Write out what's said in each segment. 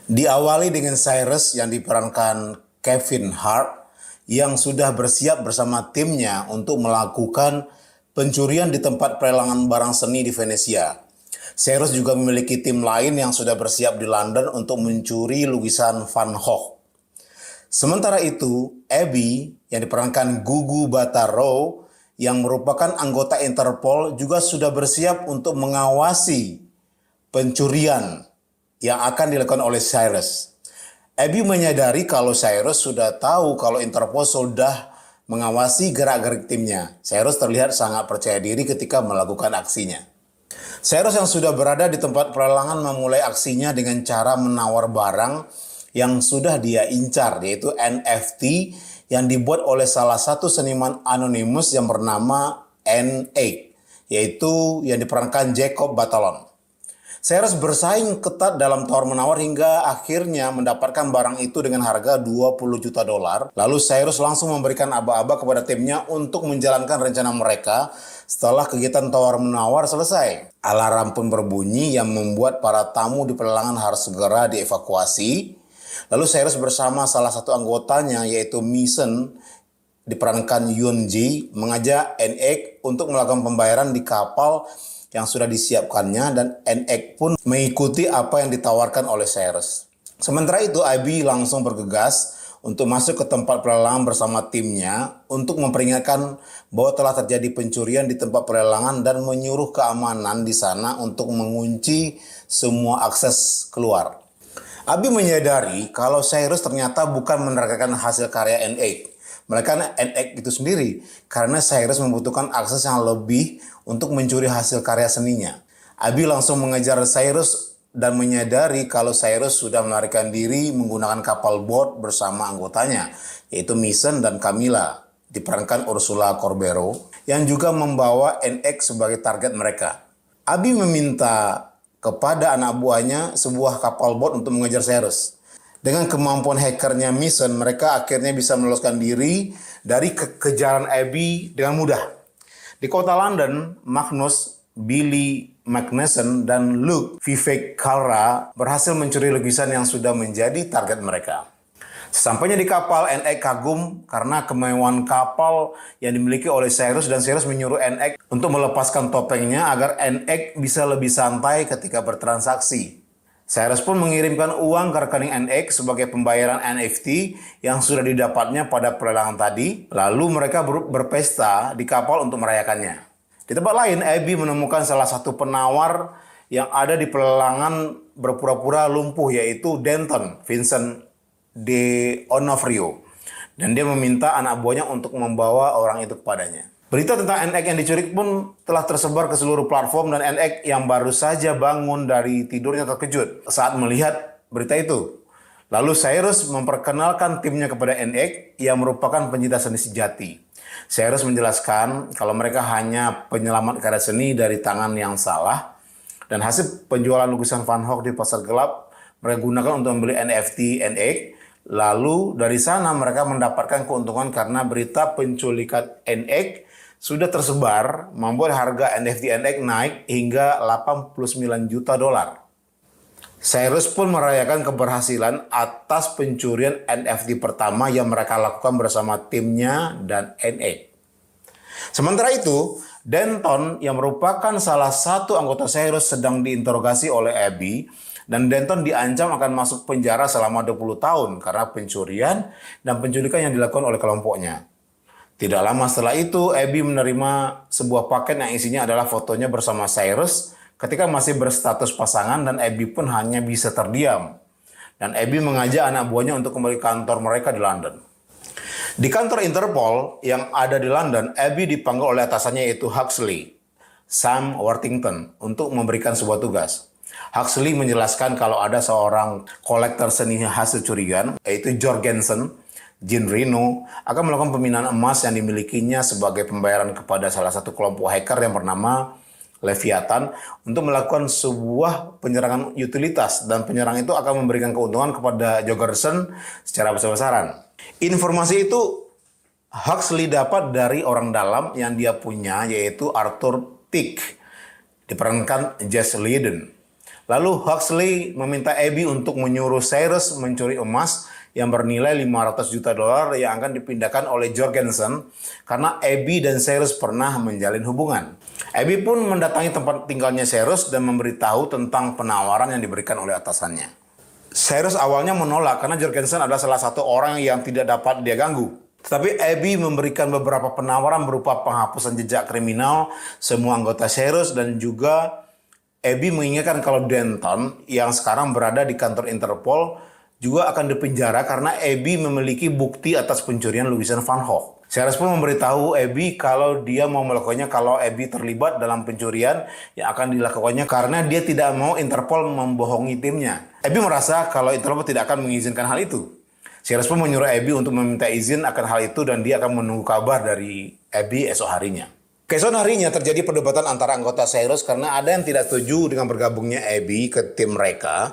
Diawali dengan Cyrus yang diperankan Kevin Hart yang sudah bersiap bersama timnya untuk melakukan pencurian di tempat pelelangan barang seni di Venesia. Cyrus juga memiliki tim lain yang sudah bersiap di London untuk mencuri lukisan Van Gogh. Sementara itu, Abby yang diperankan Gugu Bataro yang merupakan anggota Interpol juga sudah bersiap untuk mengawasi pencurian yang akan dilakukan oleh Cyrus. Abby menyadari kalau Cyrus sudah tahu kalau Interpol sudah mengawasi gerak-gerik timnya. Cyrus terlihat sangat percaya diri ketika melakukan aksinya. Cyrus yang sudah berada di tempat pelelangan memulai aksinya dengan cara menawar barang yang sudah dia incar, yaitu NFT yang dibuat oleh salah satu seniman anonimus yang bernama N8, yaitu yang diperankan Jacob Batalon. Cyrus bersaing ketat dalam tawar-menawar hingga akhirnya mendapatkan barang itu dengan harga 20 juta dolar. Lalu Cyrus langsung memberikan aba-aba kepada timnya untuk menjalankan rencana mereka setelah kegiatan tawar-menawar selesai. Alarm pun berbunyi yang membuat para tamu di pelelangan harus segera dievakuasi. Lalu Cyrus bersama salah satu anggotanya yaitu Mason diperankan Yoon Ji mengajak N8 untuk melakukan pembayaran di kapal yang sudah disiapkannya dan N8 pun mengikuti apa yang ditawarkan oleh Cyrus. Sementara itu Abby langsung bergegas untuk masuk ke tempat pelelangan bersama timnya untuk memperingatkan bahwa telah terjadi pencurian di tempat pelelangan dan menyuruh keamanan di sana untuk mengunci semua akses keluar. Abby menyadari kalau Cyrus ternyata bukan menerkakan hasil karya N8, melainkan N8 itu sendiri, karena Cyrus membutuhkan akses yang lebih untuk mencuri hasil karya seninya. Abby langsung mengejar Cyrus dan menyadari kalau Cyrus sudah melarikan diri menggunakan kapal boat bersama anggotanya, yaitu Mason dan Camilla, diperankan Ursula Corbero, yang juga membawa N8 sebagai target mereka. Abby meminta kepada anak buahnya sebuah kapal boat untuk mengejar Cyrus. Dengan kemampuan hackernya Mason, mereka akhirnya bisa meloloskan diri dari kejaran Abby dengan mudah. Di kota London, Magnus, Billy Magnussen, dan Luke Vivek Kalra berhasil mencuri lukisan yang sudah menjadi target mereka. Sesampainya di kapal, N8 kagum karena kemewahan kapal yang dimiliki oleh Cyrus dan Cyrus menyuruh N8 untuk melepaskan topengnya agar N8 bisa lebih santai ketika bertransaksi. Cyrus pun mengirimkan uang ke rekening N8 sebagai pembayaran NFT yang sudah didapatnya pada pelelangan tadi, lalu mereka berpesta di kapal untuk merayakannya. Di tempat lain, Abby menemukan salah satu penawar yang ada di pelelangan berpura-pura lumpuh, yaitu Denton Vincent de Onofrio, dan dia meminta anak buahnya untuk membawa orang itu kepadanya. Berita tentang N8 yang dicuri pun telah tersebar ke seluruh platform dan N8 yang baru saja bangun dari tidurnya terkejut saat melihat berita itu. Lalu Cyrus memperkenalkan timnya kepada N8 yang merupakan pencinta seni sejati. Cyrus menjelaskan kalau mereka hanya penyelamat karya seni dari tangan yang salah dan hasil penjualan lukisan Van Gogh di pasar gelap mereka gunakan untuk membeli NFT N8. Lalu dari sana mereka mendapatkan keuntungan karena berita penculikan N8 sudah tersebar membuat harga NFT N8 naik hingga 89 juta dolar. Cyrus pun merayakan keberhasilan atas pencurian NFT pertama yang mereka lakukan bersama timnya dan N8. Sementara itu, Denton yang merupakan salah satu anggota Cyrus sedang diinterogasi oleh Abby dan Denton diancam akan masuk penjara selama 20 tahun karena pencurian dan penculikan yang dilakukan oleh kelompoknya. Tidak lama setelah itu, Abby menerima sebuah paket yang isinya adalah fotonya bersama Cyrus ketika masih berstatus pasangan dan Abby pun hanya bisa terdiam. Dan Abby mengajak anak buahnya untuk kembali ke kantor mereka di London. Di kantor Interpol yang ada di London, Abby dipanggil oleh atasannya yaitu Huxley, Sam Worthington, untuk memberikan sebuah tugas. Huxley menjelaskan kalau ada seorang kolektor seni hasil curian, yaitu Jorgensen, Jean Reno, akan melakukan pemindahan emas yang dimilikinya sebagai pembayaran kepada salah satu kelompok hacker yang bernama Leviathan untuk melakukan sebuah penyerangan utilitas, dan penyerang itu akan memberikan keuntungan kepada Jorgensen secara besar-besaran. Informasi itu Huxley dapat dari orang dalam yang dia punya, yaitu Arthur Peake, diperankan Jess Lieden. Lalu Huxley meminta Abby untuk menyuruh Cyrus mencuri emas yang bernilai 500 juta dolar yang akan dipindahkan oleh Jorgensen karena Abby dan Cyrus pernah menjalin hubungan. Abby pun mendatangi tempat tinggalnya Cyrus dan memberitahu tentang penawaran yang diberikan oleh atasannya. Cyrus awalnya menolak karena Jorgensen adalah salah satu orang yang tidak dapat dia ganggu. Tetapi Abby memberikan beberapa penawaran berupa penghapusan jejak kriminal semua anggota Cyrus dan juga Abby mengingatkan kalau Denton yang sekarang berada di kantor Interpol juga akan dipenjara karena Abby memiliki bukti atas pencurian lukisan Van Gogh. Cyrus pun memberitahu Abby kalau dia mau melakukannya kalau Abby terlibat dalam pencurian yang akan dilakukannya karena dia tidak mau Interpol membohongi timnya. Abby merasa kalau Interpol tidak akan mengizinkan hal itu. Cyrus pun menyuruh Abby untuk meminta izin akan hal itu dan dia akan menunggu kabar dari Abby esok harinya. Keesokan harinya terjadi perdebatan antara anggota Cyrus karena ada yang tidak setuju dengan bergabungnya Abby ke tim mereka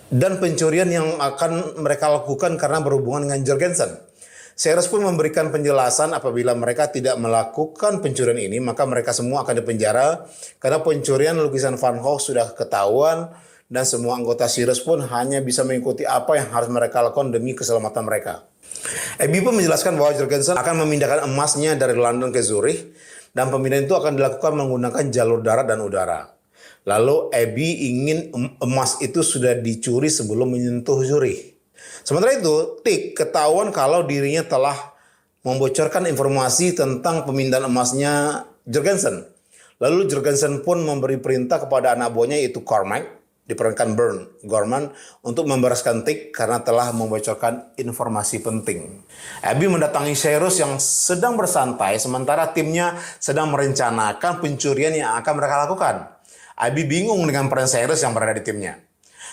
dan pencurian yang akan mereka lakukan karena berhubungan dengan Jorgensen. Cyrus pun memberikan penjelasan apabila mereka tidak melakukan pencurian ini maka mereka semua akan dipenjara karena pencurian lukisan Van Gogh sudah ketahuan dan semua anggota Cyrus pun hanya bisa mengikuti apa yang harus mereka lakukan demi keselamatan mereka. Abby pun menjelaskan bahwa Jorgensen akan memindahkan emasnya dari London ke Zurich dan pemindahan itu akan dilakukan menggunakan jalur darat dan udara. Lalu Abby ingin emas itu sudah dicuri sebelum menyentuh Zurich. Sementara itu, Tick ketahuan kalau dirinya telah membocorkan informasi tentang pemindahan emasnya Jorgensen. Lalu Jorgensen pun memberi perintah kepada anak buahnya yaitu Cormac, diperankan Burn Gorman, untuk membereskan Tick karena telah membocorkan informasi penting. Abby mendatangi Cyrus yang sedang bersantai sementara timnya sedang merencanakan pencurian yang akan mereka lakukan. Abby bingung dengan peran Cyrus yang berada di timnya.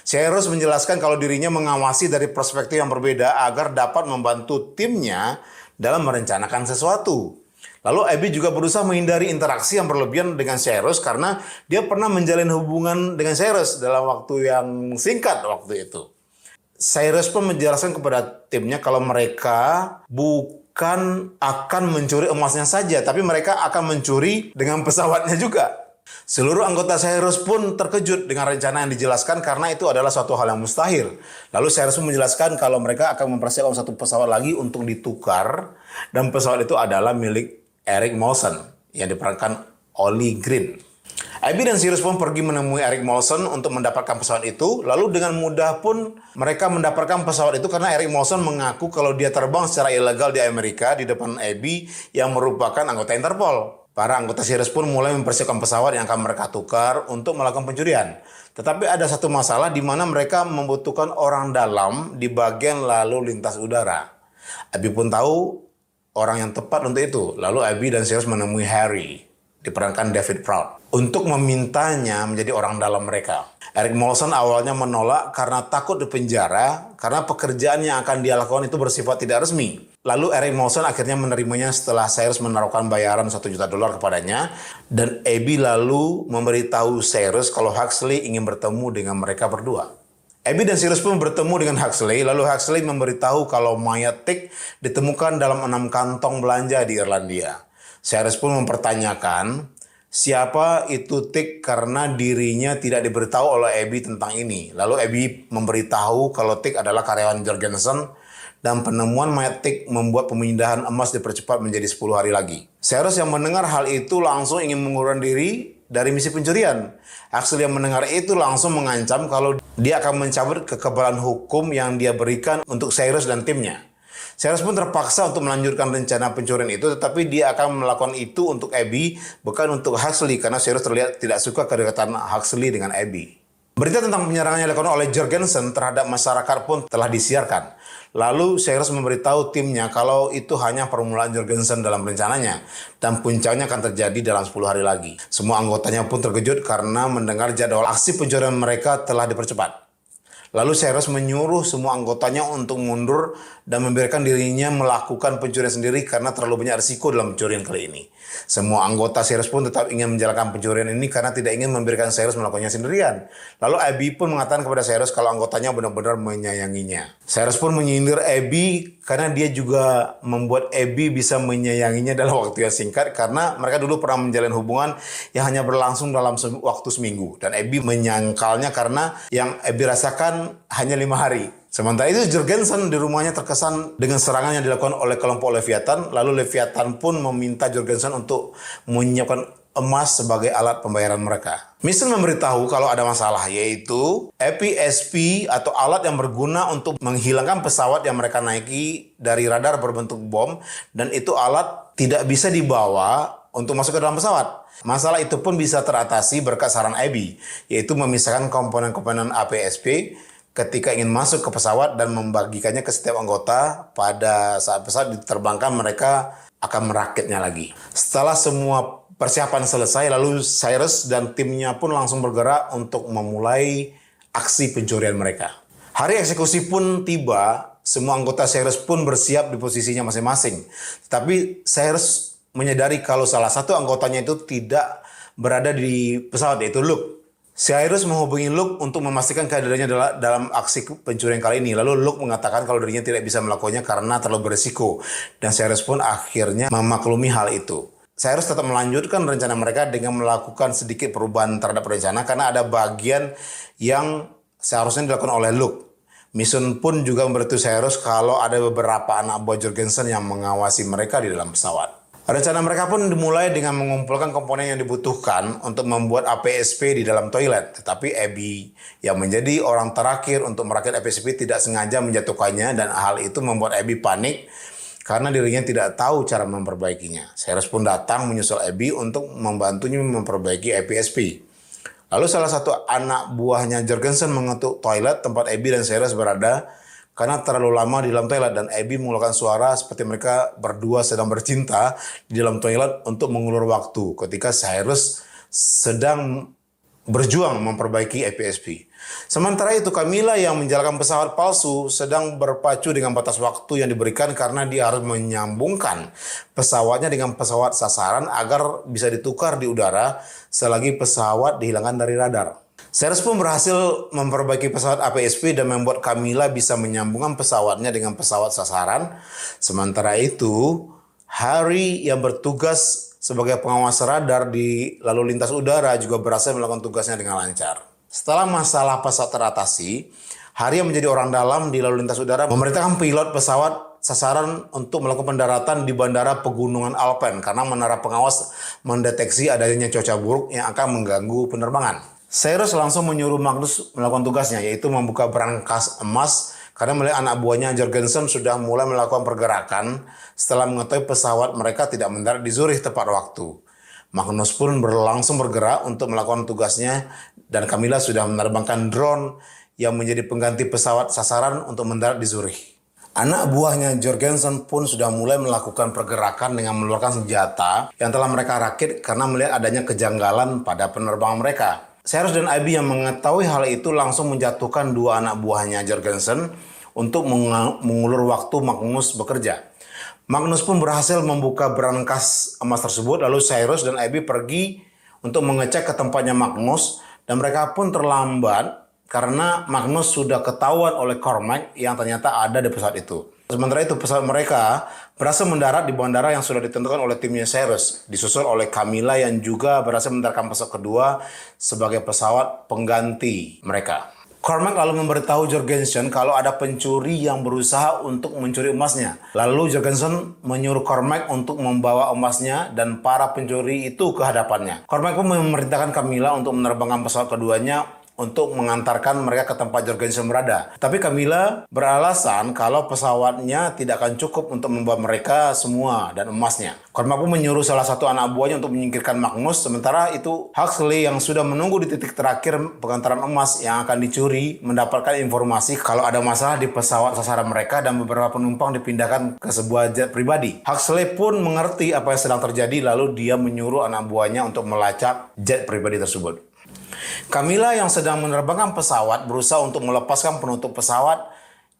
Cyrus menjelaskan kalau dirinya mengawasi dari perspektif yang berbeda agar dapat membantu timnya dalam merencanakan sesuatu. Lalu Abby juga berusaha menghindari interaksi yang berlebihan dengan Cyrus karena dia pernah menjalin hubungan dengan Cyrus dalam waktu yang singkat waktu itu. Cyrus pun menjelaskan kepada timnya kalau mereka bukan akan mencuri emasnya saja, tapi mereka akan mencuri dengan pesawatnya juga. Seluruh anggota Cyrus pun terkejut dengan rencana yang dijelaskan karena itu adalah suatu hal yang mustahil. Lalu Cyrus pun menjelaskan kalau mereka akan mempersiapkan satu pesawat lagi untuk ditukar dan pesawat itu adalah milik Eric Molson yang diperankan Ollie Green. Abby dan Cyrus pun pergi menemui Eric Molson untuk mendapatkan pesawat itu. Lalu dengan mudah pun mereka mendapatkan pesawat itu karena Eric Molson mengaku kalau dia terbang secara ilegal di Amerika di depan Abby yang merupakan anggota Interpol. Para anggota Cyrus pun mulai mempersiapkan pesawat yang akan mereka tukar untuk melakukan pencurian. Tetapi ada satu masalah di mana mereka membutuhkan orang dalam di bagian lalu lintas udara. Abby pun tahu orang yang tepat untuk itu. Lalu Abby dan Cyrus menemui Harry, diperankan David Proud, untuk memintanya menjadi orang dalam mereka. Eric Molson awalnya menolak karena takut dipenjara karena pekerjaan yang akan dia lakukan itu bersifat tidak resmi. Lalu Eric Molson akhirnya menerimanya setelah Cyrus menaruhkan bayaran $1 juta kepadanya dan Abby lalu memberitahu Cyrus kalau Huxley ingin bertemu dengan mereka berdua. Abby dan Cyrus pun bertemu dengan Huxley, lalu Huxley memberitahu kalau mayat Tick ditemukan dalam 6 kantong belanja di Irlandia. Cyrus pun mempertanyakan siapa itu Tick karena dirinya tidak diberitahu oleh Abby tentang ini. Lalu Abby memberitahu kalau Tick adalah karyawan Jorgensen dan penemuan mayat Tick membuat pemindahan emas dipercepat menjadi 10 hari lagi. Cyrus yang mendengar hal itu langsung ingin mengundurkan diri dari misi pencurian. Huxley yang mendengar itu langsung mengancam kalau dia akan mencabut kekebalan hukum yang dia berikan untuk Cyrus dan timnya. Cyrus pun terpaksa untuk melanjutkan rencana pencurian itu, tetapi dia akan melakukan itu untuk Abby, bukan untuk Huxley, karena Cyrus terlihat tidak suka kedekatan Huxley dengan Abby. Berita tentang penyerangan yang dilakukan oleh Jorgensen terhadap masyarakat pun telah disiarkan. Lalu Cyrus memberitahu timnya kalau itu hanya permulaan Jorgensen dalam rencananya dan puncaknya akan terjadi dalam 10 hari lagi. Semua anggotanya pun terkejut karena mendengar jadwal aksi pencurian mereka telah dipercepat. Lalu Cyrus menyuruh semua anggotanya untuk mundur dan membiarkan dirinya melakukan pencurian sendiri karena terlalu banyak risiko dalam pencurian kali ini. Semua anggota Cyrus pun tetap ingin menjalankan pencurian ini karena tidak ingin membiarkan Cyrus melakukannya sendirian. Lalu Abby pun mengatakan kepada Cyrus kalau anggotanya benar-benar menyayanginya. Cyrus pun menyindir Abby karena dia juga membuat Abby bisa menyayanginya dalam waktu yang singkat karena mereka dulu pernah menjalin hubungan yang hanya berlangsung dalam waktu seminggu. Dan Abby menyangkalnya karena yang Abby rasakan hanya 5 hari. Sementara itu Jorgensen di rumahnya terkesan dengan serangan yang dilakukan oleh kelompok Leviathan. Lalu Leviathan pun meminta Jorgensen untuk menyiapkan emas sebagai alat pembayaran mereka. Mason memberitahu kalau ada masalah, yaitu APSP atau alat yang berguna untuk menghilangkan pesawat yang mereka naiki dari radar berbentuk bom, dan itu alat tidak bisa dibawa untuk masuk ke dalam pesawat. Masalah itu pun bisa teratasi berkat saran Abby, yaitu memisahkan komponen-komponen APSP ketika ingin masuk ke pesawat dan membagikannya ke setiap anggota. Pada saat pesawat diterbangkan, mereka akan merakitnya lagi. Setelah semua persiapan selesai, lalu Cyrus dan timnya pun langsung bergerak untuk memulai aksi pencurian mereka. Hari eksekusi pun tiba, semua anggota Cyrus pun bersiap di posisinya masing-masing. Tapi Cyrus menyadari kalau salah satu anggotanya itu tidak berada di pesawat, yaitu Luke. Cyrus menghubungi Luke untuk memastikan kehadirannya dalam aksi pencurian kali ini. Lalu Luke mengatakan kalau dirinya tidak bisa melakukannya karena terlalu berisiko. Dan Cyrus pun akhirnya memaklumi hal itu. Cyrus tetap melanjutkan rencana mereka dengan melakukan sedikit perubahan terhadap rencana karena ada bagian yang seharusnya dilakukan oleh Luke. Mason pun juga memberitahu Cyrus kalau ada beberapa anak buah Jorgensen yang mengawasi mereka di dalam pesawat. Rencana mereka pun dimulai dengan mengumpulkan komponen yang dibutuhkan untuk membuat APSP di dalam toilet. Tetapi Abby yang menjadi orang terakhir untuk merakit APSP tidak sengaja menjatuhkannya, dan hal itu membuat Abby panik karena dirinya tidak tahu cara memperbaikinya. Cyrus pun datang menyusul Abby untuk membantunya memperbaiki APSP. Lalu salah satu anak buahnya Jorgensen mengetuk toilet tempat Abby dan Cyrus berada karena terlalu lama di dalam toilet, dan Abby mengeluarkan suara seperti mereka berdua sedang bercinta di dalam toilet untuk mengulur waktu ketika Cyrus sedang berjuang memperbaiki APSP. Sementara itu Camilla yang menjalankan pesawat palsu sedang berpacu dengan batas waktu yang diberikan karena dia harus menyambungkan pesawatnya dengan pesawat sasaran agar bisa ditukar di udara selagi pesawat dihilangkan dari radar. Cyrus pun berhasil memperbaiki pesawat APSP dan membuat Camilla bisa menyambungkan pesawatnya dengan pesawat sasaran. Sementara itu, Harry yang bertugas sebagai pengawas radar di lalu lintas udara juga berhasil melakukan tugasnya dengan lancar. Setelah masalah pesawat teratasi, Harry yang menjadi orang dalam di lalu lintas udara memerintahkan pilot pesawat sasaran untuk melakukan pendaratan di bandara pegunungan Alpen karena menara pengawas mendeteksi adanya cuaca buruk yang akan mengganggu penerbangan. Cyrus langsung menyuruh Magnus melakukan tugasnya, yaitu membuka berangkas emas karena melihat anak buahnya Jorgensen sudah mulai melakukan pergerakan setelah mengetahui pesawat mereka tidak mendarat di Zurich tepat waktu. Magnus pun langsung bergerak untuk melakukan tugasnya, dan Camilla sudah menerbangkan drone yang menjadi pengganti pesawat sasaran untuk mendarat di Zurich. Anak buahnya Jorgensen pun sudah mulai melakukan pergerakan dengan mengeluarkan senjata yang telah mereka rakit karena melihat adanya kejanggalan pada penerbangan mereka. Cyrus dan Abby yang mengetahui hal itu langsung menjatuhkan dua anak buahnya Jorgensen untuk mengulur waktu Magnus bekerja. Magnus pun berhasil membuka berangkas emas tersebut, lalu Cyrus dan Abby pergi untuk mengecek ke tempatnya Magnus, dan mereka pun terlambat karena Magnus sudah ketahuan oleh Cormac yang ternyata ada di pesawat itu. Sementara itu pesawat mereka berhasil mendarat di bandara yang sudah ditentukan oleh timnya Cyrus, disusul oleh Camilla yang juga berhasil mendaratkan pesawat kedua sebagai pesawat pengganti mereka. Cormac lalu memberitahu Jorgensen kalau ada pencuri yang berusaha untuk mencuri emasnya. Lalu Jorgensen menyuruh Cormac untuk membawa emasnya dan para pencuri itu ke hadapannya. Cormac pun memerintahkan Camilla untuk menerbangkan pesawat keduanya untuk mengantarkan mereka ke tempat Jorgensen berada. Tapi Camilla beralasan kalau pesawatnya tidak akan cukup untuk membawa mereka semua dan emasnya. Cormac pun menyuruh salah satu anak buahnya untuk menyingkirkan Magnus. Sementara itu Huxley yang sudah menunggu di titik terakhir pengantaran emas yang akan dicuri mendapatkan informasi kalau ada masalah di pesawat sasaran mereka dan beberapa penumpang dipindahkan ke sebuah jet pribadi. Huxley pun mengerti apa yang sedang terjadi, lalu dia menyuruh anak buahnya untuk melacak jet pribadi tersebut. Camilla yang sedang menerbangkan pesawat berusaha untuk melepaskan penutup pesawat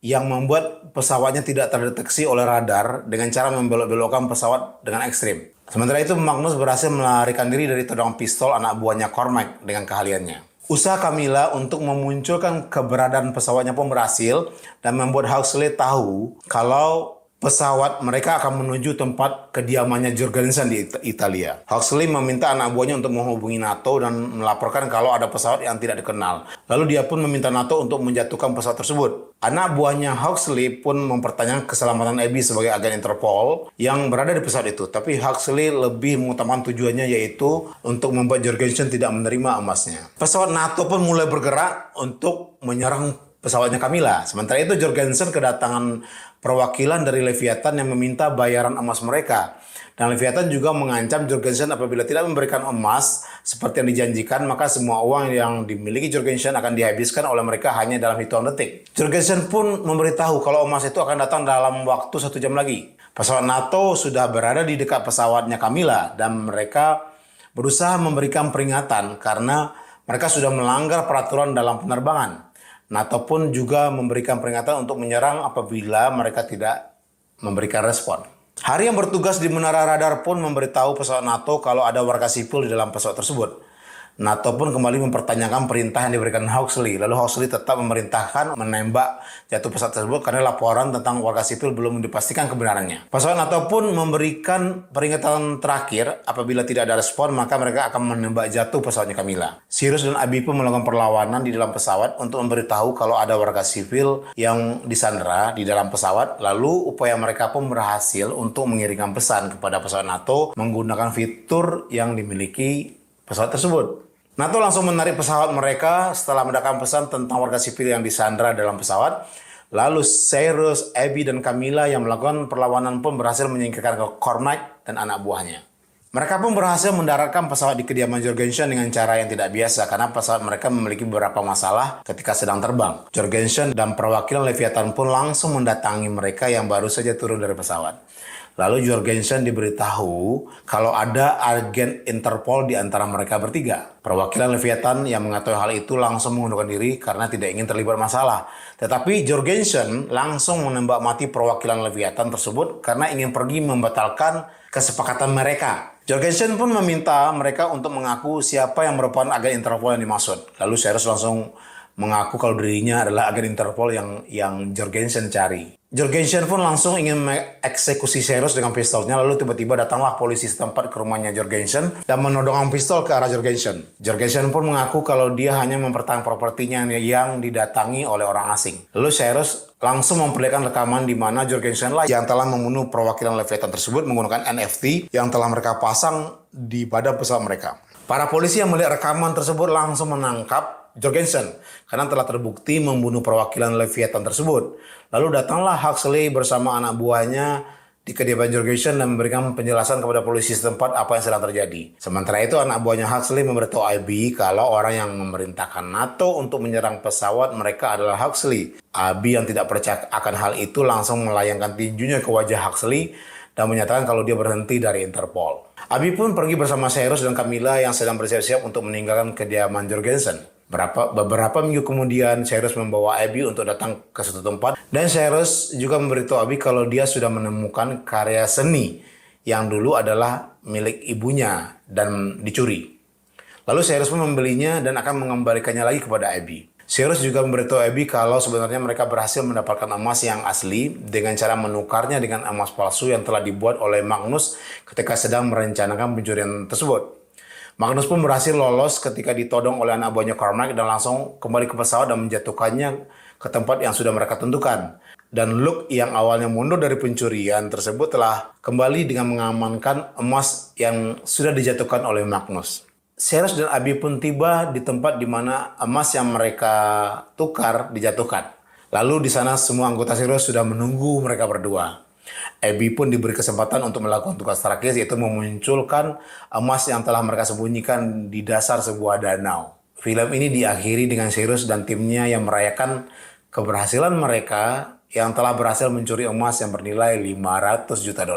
yang membuat pesawatnya tidak terdeteksi oleh radar dengan cara membelok-belokkan pesawat dengan ekstrim. Sementara itu, Magnus berhasil melarikan diri dari todong pistol anak buahnya Cormac dengan keahliannya. Usaha Camilla untuk memunculkan keberadaan pesawatnya pun berhasil dan membuat Huxley tahu kalau pesawat mereka akan menuju tempat kediamannya Jorgensen di Italia. Huxley meminta anak buahnya untuk menghubungi NATO dan melaporkan kalau ada pesawat yang tidak dikenal. Lalu dia pun meminta NATO untuk menjatuhkan pesawat tersebut. Anak buahnya Huxley pun mempertanyakan keselamatan Abby sebagai agen Interpol yang berada di pesawat itu. Tapi Huxley lebih mengutamakan tujuannya, yaitu untuk membuat Jorgensen tidak menerima emasnya. Pesawat NATO pun mulai bergerak untuk menyerang pesawatnya Camilla. Sementara itu Jorgensen kedatangan perwakilan dari Leviathan yang meminta bayaran emas mereka. Dan Leviathan juga mengancam Jorgensen apabila tidak memberikan emas seperti yang dijanjikan, maka semua uang yang dimiliki Jorgensen akan dihabiskan oleh mereka hanya dalam hitungan detik. Jorgensen pun memberitahu kalau emas itu akan datang dalam waktu 1 jam lagi. Pesawat NATO sudah berada di dekat pesawatnya Camilla dan mereka berusaha memberikan peringatan karena mereka sudah melanggar peraturan dalam penerbangan. NATO pun juga memberikan peringatan untuk menyerang apabila mereka tidak memberikan respon. Hari yang bertugas di menara radar pun memberitahu pesawat NATO kalau ada warga sipil di dalam pesawat tersebut. NATO pun kembali mempertanyakan perintah yang diberikan Huxley. Lalu Huxley tetap memerintahkan menembak jatuh pesawat tersebut karena laporan tentang warga sipil belum dipastikan kebenarannya. Pesawat NATO pun memberikan peringatan terakhir apabila tidak ada respon maka mereka akan menembak jatuh pesawatnya Camilla. Cyrus dan Abby pun melakukan perlawanan di dalam pesawat untuk memberitahu kalau ada warga sipil yang disandera di dalam pesawat. Lalu upaya mereka pun berhasil untuk mengirimkan pesan kepada pesawat NATO menggunakan fitur yang dimiliki pesawat tersebut. NATO langsung menarik pesawat mereka setelah mendapatkan pesan tentang warga sipil yang disandera dalam pesawat. Lalu Cyrus, Abby, dan Camilla yang melakukan perlawanan pun berhasil menyingkirkan Cormac dan anak buahnya. Mereka pun berhasil mendaratkan pesawat di kediaman Jorgensen dengan cara yang tidak biasa karena pesawat mereka memiliki beberapa masalah ketika sedang terbang. Jorgensen dan perwakilan Leviathan pun langsung mendatangi mereka yang baru saja turun dari pesawat. Lalu Jorgensen diberitahu kalau ada agen Interpol di antara mereka bertiga. Perwakilan Leviathan yang mengetahui hal itu langsung mengundurkan diri karena tidak ingin terlibat masalah. Tetapi Jorgensen langsung menembak mati perwakilan Leviathan tersebut karena ingin pergi membatalkan kesepakatan mereka. Jorgensen pun meminta mereka untuk mengaku siapa yang merupakan agen Interpol yang dimaksud. Lalu Cyrus langsung mengaku kalau dirinya adalah agen Interpol yang Jorgensen cari. Jorgensen pun langsung ingin mengeksekusi Cyrus dengan pistolnya, lalu tiba-tiba datanglah polisi setempat ke rumahnya Jorgensen dan menodongkan pistol ke arah Jorgensen. Jorgensen pun mengaku kalau dia hanya mempertahankan propertinya yang didatangi oleh orang asing. Lalu Cyrus langsung memperlihatkan rekaman di mana Jorgensen lah yang telah membunuh perwakilan Leviathan tersebut menggunakan NFT yang telah mereka pasang di badan pesawat mereka. Para polisi yang melihat rekaman tersebut langsung menangkap Jorgensen karena telah terbukti membunuh perwakilan Leviathan tersebut. Lalu datanglah Huxley bersama anak buahnya di kediaman Jorgensen dan memberikan penjelasan kepada polisi setempat apa yang sedang terjadi. Sementara itu anak buahnya Huxley memberitahu Abby kalau orang yang memerintahkan NATO untuk menyerang pesawat mereka adalah Huxley. Abby yang tidak percaya akan hal itu langsung melayangkan tinjunya ke wajah Huxley dan menyatakan kalau dia berhenti dari Interpol. Abby pun pergi bersama Cyrus dan Camilla yang sedang bersiap-siap untuk meninggalkan kediaman Jorgensen. Beberapa minggu kemudian, Cyrus membawa Abby untuk datang ke suatu tempat. Dan Cyrus juga memberitahu Abby kalau dia sudah menemukan karya seni yang dulu adalah milik ibunya dan dicuri. Lalu Cyrus pun membelinya dan akan mengembalikannya lagi kepada Abby. Cyrus juga memberitahu Abby kalau sebenarnya mereka berhasil mendapatkan emas yang asli dengan cara menukarnya dengan emas palsu yang telah dibuat oleh Magnus ketika sedang merencanakan pencurian tersebut. Magnus pun berhasil lolos ketika ditodong oleh anak buahnya Cormac dan langsung kembali ke pesawat dan menjatuhkannya ke tempat yang sudah mereka tentukan. Dan Luke yang awalnya mundur dari pencurian tersebut telah kembali dengan mengamankan emas yang sudah dijatuhkan oleh Magnus. Cyrus dan Abby pun tiba di tempat di mana emas yang mereka tukar dijatuhkan. Lalu di sana semua anggota Cyrus sudah menunggu mereka berdua. Abby pun diberi kesempatan untuk melakukan tugas terakhir, yaitu memunculkan emas yang telah mereka sembunyikan di dasar sebuah danau. Film ini diakhiri dengan Cyrus dan timnya yang merayakan keberhasilan mereka yang telah berhasil mencuri emas yang bernilai $500 juta.